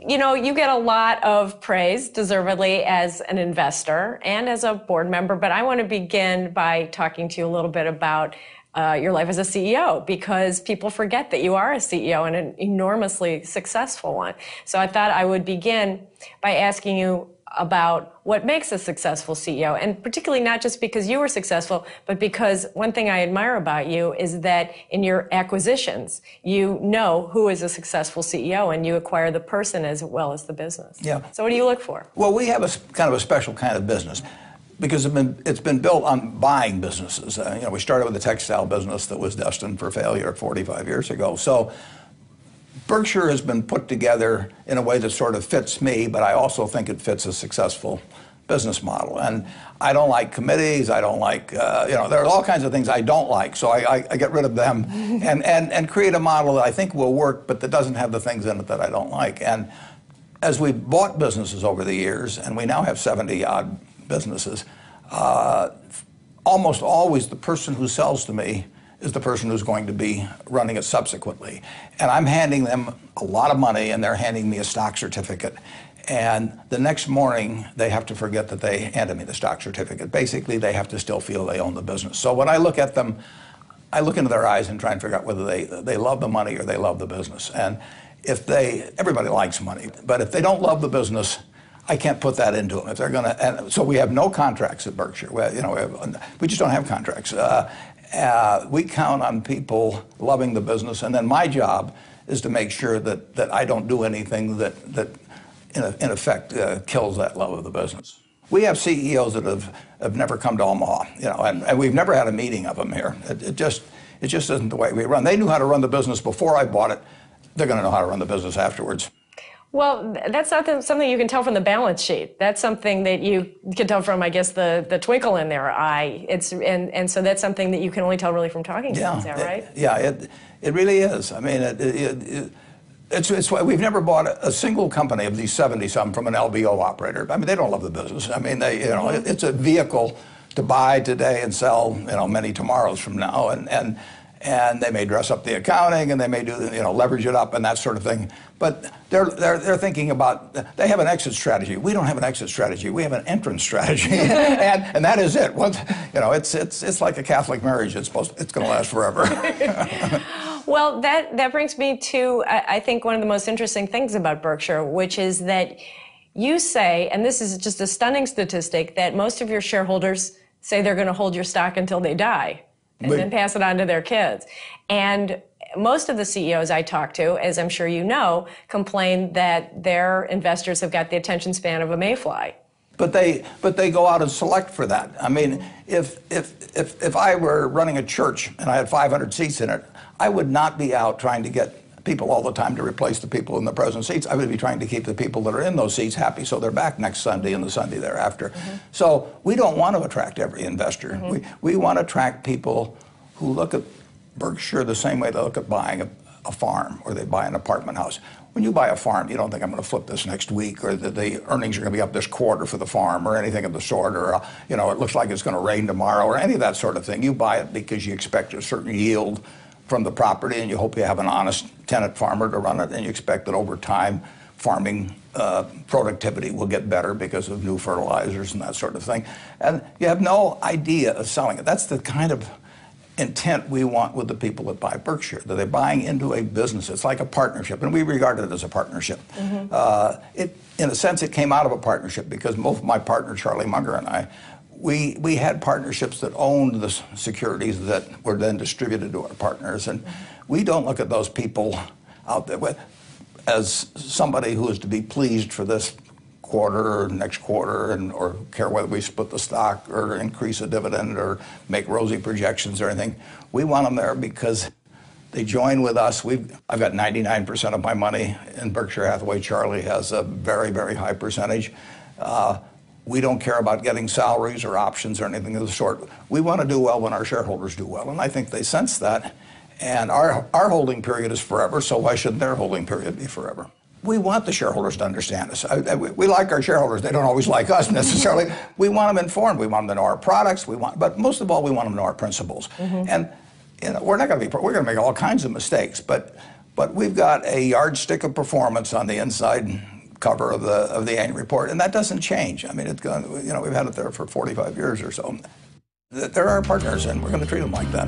you know, you get a lot of praise, deservedly, as an investor and as a board member, but I want to begin by talking to you a little bit about your life as a CEO, because people forget that you are a CEO and an enormously successful one. So I thought I would begin by asking you about what makes a successful CEO, and particularly not just because you were successful, but because one thing I admire about you is that in your acquisitions, you know who is a successful CEO and you acquire the person as well as the business. Yeah. So what do you look for? Well, we have a kind of a special kind of business because it's been built on buying businesses. You know, we started with a textile business that was destined for failure 45 years ago. So Berkshire has been put together in a way that sort of fits me, but I also think it fits a successful business model. And I don't like committees. I don't like, you know, there are all kinds of things I don't like. So I get rid of them and create a model that I think will work, but that doesn't have the things in it that I don't like. And as we bought businesses over the years, and we now have 70-odd businesses, almost always the person who sells to me is the person who's going to be running it subsequently. And I'm handing them a lot of money, and they're handing me a stock certificate. And the next morning, they have to forget that they handed me the stock certificate. Basically, they have to still feel they own the business. So when I look at them, I look into their eyes and try and figure out whether they love the money or they love the business. And if everybody likes money, but if they don't love the business, I can't put that into them. If they're going to, and so we have no contracts at Berkshire. You know, we just don't have contracts. We count on people loving the business, and then my job is to make sure that I don't do anything that in effect kills that love of the business. We have CEOs that have never come to Omaha, you know, and we've never had a meeting of them here. It just isn't the way we run. They knew how to run the business before I bought it. They're going to know how to run the business afterwards. Well, that's not something you can tell from the balance sheet. That's something that you can tell from, I guess, the twinkle in their eye. And so that's something that you can only tell really from talking to them. Is that right? It really is. I mean, it's why we've never bought a single company of these 70-some from an LBO operator. I mean, they don't love the business. I mean, it's a vehicle to buy today and sell, you know, many tomorrows from now. And they may dress up the accounting, and they may do, you know, leverage it up and that sort of thing. But they're thinking about, they have an exit strategy. We don't have an exit strategy. We have an entrance strategy, and that is it. Once, you know, it's like a Catholic marriage. It's going to last forever. Well, that brings me to, I think, one of the most interesting things about Berkshire, which is that you say, and this is just a stunning statistic, that most of your shareholders say they're going to hold your stock until they die, and then pass it on to their kids. And most of the CEOs I talk to, as I'm sure you know, complain that their investors have got the attention span of a mayfly. But they go out and select for that. I mean, if I were running a church and I had 500 seats in it, I would not be out trying to get people all the time to replace the people in the present seats. I would be trying to keep the people that are in those seats happy so they're back next Sunday and the Sunday thereafter. So we don't want to attract every investor. We want to attract people who look at Berkshire the same way they look at buying a farm or they buy an apartment house. When you buy a farm, you don't think I'm going to flip this next week, or that the earnings are going to be up this quarter for the farm, or anything of the sort, or you know, it looks like it's going to rain tomorrow, or any of that sort of thing. You buy it because you expect a certain yield from the property, and you hope you have an honest tenant farmer to run it, and you expect that over time farming productivity will get better because of new fertilizers and that sort of thing. And you have no idea of selling it. That's the kind of intent we want with the people that buy Berkshire, that they're buying into a business. It's like a partnership, and we regard it as a partnership. In a sense, it came out of a partnership because both my partner, Charlie Munger, and I, we had partnerships that owned the securities that were then distributed to our partners. And we don't look at those people out there as somebody who is to be pleased for this quarter or next quarter, or care whether we split the stock or increase a dividend or make rosy projections or anything. We want them there because they join with us. I've got 99% of my money in Berkshire Hathaway. Charlie has a very, very high percentage. We don't care about getting salaries or options or anything of the sort. We want to do well when our shareholders do well, and I think they sense that. And our holding period is forever, so why shouldn't their holding period be forever? We want the shareholders to understand us. We like our shareholders. They don't always like us necessarily. We want them informed. We want them to know our products. But most of all, we want them to know our principles. And you know, we're going to make all kinds of mistakes, but But we've got a yardstick of performance on the inside cover of the annual report, and that doesn't change. I mean, it's gone, we've had it there for 45 years or so. They're our partners, and we're going to treat them like that.